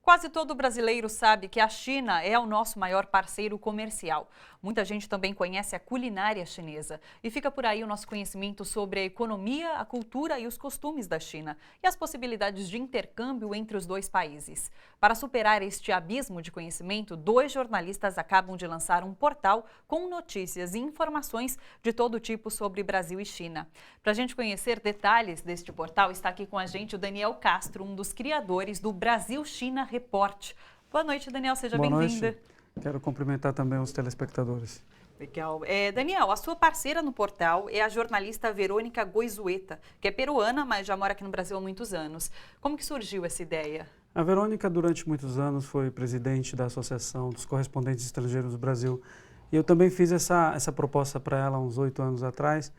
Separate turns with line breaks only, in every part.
Quase todo brasileiro sabe que a China é o nosso maior parceiro comercial. Muita gente também conhece a culinária chinesa. E fica por aí o nosso conhecimento sobre a economia, a cultura e os costumes da China e as possibilidades de intercâmbio entre os dois países. Para superar este abismo de conhecimento, dois jornalistas acabam de lançar um portal com notícias e informações de todo tipo sobre Brasil e China. Para a gente conhecer detalhes deste portal, está aqui com a gente o Daniel Castro, um dos criadores do Brasil-China Report. Boa noite, Daniel, seja
Boa
bem-vindo.
noite. Quero cumprimentar também os telespectadores.
Legal. Daniel, a sua parceira no portal é a jornalista Verônica Goizueta, que é peruana, mas já mora aqui no Brasil há muitos anos. Como que surgiu essa ideia?
A Verônica, durante muitos anos, foi presidente da Associação dos Correspondentes Estrangeiros do Brasil. E eu também fiz essa proposta para ela há uns 8 anos atrás,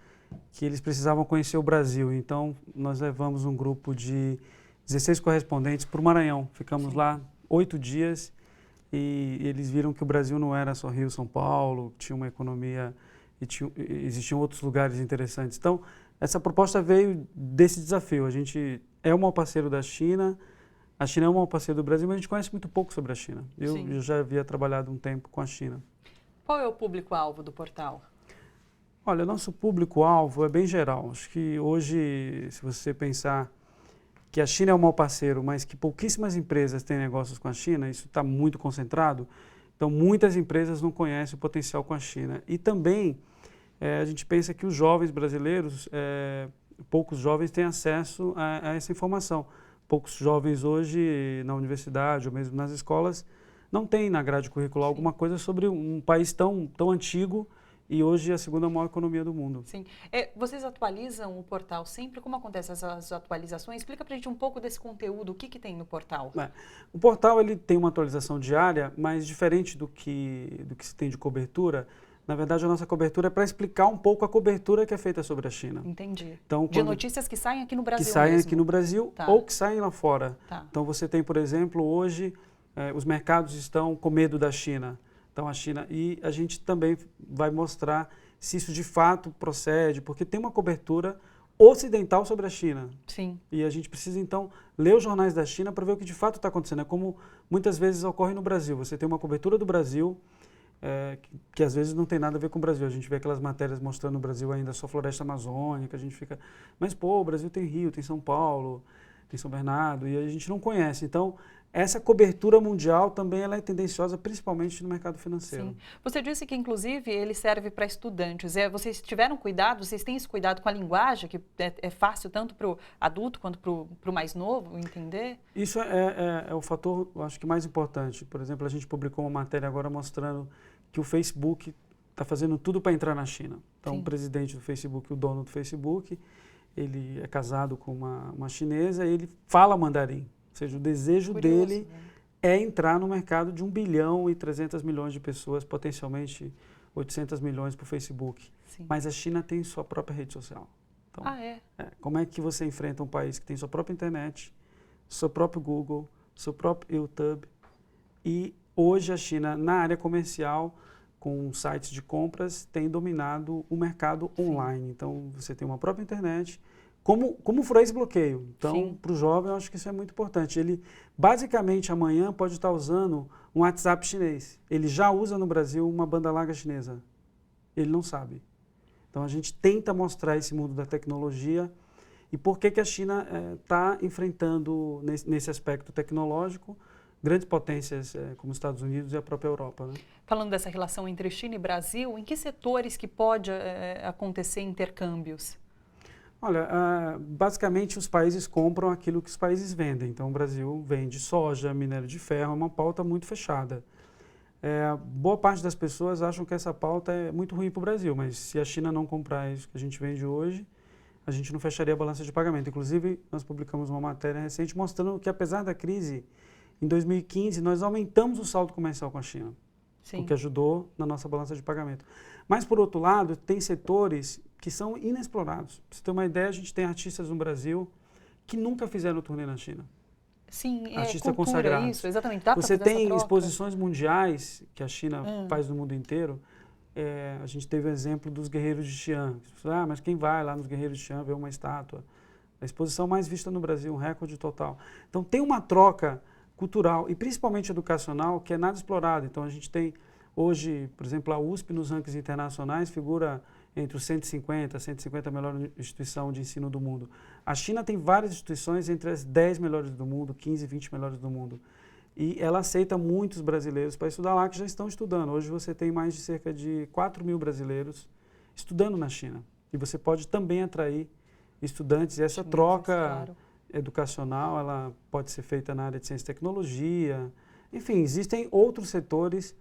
que eles precisavam conhecer o Brasil. Então, nós levamos um grupo de 16 correspondentes para o Maranhão. Ficamos lá 8 dias e eles viram que o Brasil não era só Rio, São Paulo, tinha uma economia e existiam outros lugares interessantes. Então, essa proposta veio desse desafio. A gente é o maior parceiro da China, a China é o maior parceiro do Brasil, mas a gente conhece muito pouco sobre a China. Eu já havia trabalhado um tempo com a China.
Qual é o público-alvo do portal?
Olha, nosso público-alvo é bem geral. Acho que hoje, se você pensar que a China é o maior parceiro, mas que pouquíssimas empresas têm negócios com a China, isso está muito concentrado. Então, muitas empresas não conhecem o potencial com a China. E também, a gente pensa que os jovens brasileiros, poucos jovens têm acesso a essa informação. Poucos jovens hoje, na universidade ou mesmo nas escolas, não têm na grade curricular alguma coisa sobre um país tão antigo e hoje é a segunda maior economia do mundo.
Sim. Vocês atualizam o portal sempre? Como acontecem essas atualizações? Explica pra gente um pouco desse conteúdo, o que tem no portal?
O portal ele tem uma atualização diária, mas diferente do que se tem de cobertura, na verdade a nossa cobertura é para explicar um pouco a cobertura que é feita sobre a China.
Entendi.
Então,
de notícias que saem aqui no Brasil
que saem
mesmo.
aqui no Brasil
Tá.
ou que saem lá fora.
Tá.
Então você tem, por exemplo, hoje os mercados estão com medo da China. Então, a China, e a gente também vai mostrar se isso de fato procede, porque tem uma cobertura ocidental sobre a China.
Sim.
E a gente precisa, então, ler os jornais da China para ver o que de fato está acontecendo. É como muitas vezes ocorre no Brasil. Você tem uma cobertura do Brasil que às vezes não tem nada a ver com o Brasil. A gente vê aquelas matérias mostrando o Brasil ainda só floresta amazônica, a gente fica... Mas, pô, o Brasil tem Rio, tem São Paulo, tem São Bernardo, e a gente não conhece. Então, essa cobertura mundial também ela é tendenciosa, principalmente no mercado financeiro.
Sim. Você disse que, inclusive, ele serve para estudantes. Vocês tiveram cuidado, vocês têm esse cuidado com a linguagem, que é fácil tanto para o adulto quanto para o mais novo entender?
Isso é o fator, eu acho que mais importante. Por exemplo, a gente publicou uma matéria agora mostrando que o Facebook está fazendo tudo para entrar na China. Então,
Sim.
O presidente do Facebook, o dono do Facebook, ele é casado com uma chinesa e ele fala mandarim. Ou seja, o desejo
Curioso,
dele
né?
é entrar no mercado de 1 bilhão e 300 milhões de pessoas, potencialmente 800 milhões para o Facebook.
Sim.
Mas a China tem sua própria rede social. Então, como é que você enfrenta um país que tem sua própria internet, seu próprio Google, seu próprio YouTube? E hoje a China, na área comercial, com sites de compras, tem dominado o mercado online. Então, você tem uma própria internet. Como furar esse bloqueio? Então, para o jovem, eu acho que isso é muito importante. Ele, basicamente, amanhã pode estar usando um WhatsApp chinês. Ele já usa no Brasil uma banda larga chinesa. Ele não sabe. Então, a gente tenta mostrar esse mundo da tecnologia e por que a China está enfrentando, nesse aspecto tecnológico, grandes potências como os Estados Unidos e a própria Europa. Né?
Falando dessa relação entre China e Brasil, em que setores que pode acontecer intercâmbios?
Olha, basicamente os países compram aquilo que os países vendem. Então, o Brasil vende soja, minério de ferro, é uma pauta muito fechada. Boa parte das pessoas acham que essa pauta é muito ruim para o Brasil, mas se a China não comprar isso que a gente vende hoje, a gente não fecharia a balança de pagamento. Inclusive, nós publicamos uma matéria recente mostrando que, apesar da crise, em 2015, nós aumentamos o saldo comercial com a China.
Sim.
O que ajudou na nossa balança de pagamento. Mas, por outro lado, tem setores que são inexplorados. Para você ter uma ideia, a gente tem artistas no Brasil que nunca fizeram turnê na China.
Sim,
Artistas
cultura,
consagrados.
isso, exatamente. Dá
Você
pra fazer
tem
essa troca?
exposições mundiais que a China faz no mundo inteiro. A gente teve o exemplo dos Guerreiros de Xi'an. Mas quem vai lá nos Guerreiros de Xi'an ver uma estátua? A exposição mais vista no Brasil, um recorde total. Então, tem uma troca cultural e principalmente educacional que é nada explorado. Então a gente tem hoje, por exemplo, a USP nos rankings internacionais figura entre os 150 melhor instituição de ensino do mundo. A China tem várias instituições entre as 10 melhores do mundo, 15, 20 melhores do mundo. E ela aceita muitos brasileiros para estudar lá que já estão estudando. Hoje você tem mais de cerca de 4 mil brasileiros estudando na China. E você pode também atrair estudantes. E essa troca educacional, ela pode ser feita na área de ciência e tecnologia. Enfim, existem outros setores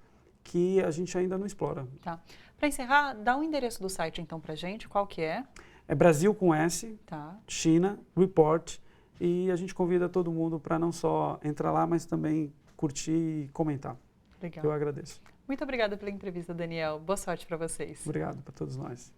que a gente ainda não explora.
Tá. Para encerrar, dá o endereço do site então para a gente, qual que é?
É Brasil com S,
tá.
China, Report, e a gente convida todo mundo para não só entrar lá, mas também curtir e comentar.
Legal.
Eu agradeço.
Muito obrigada pela entrevista, Daniel. Boa sorte para vocês.
Obrigado para todos nós.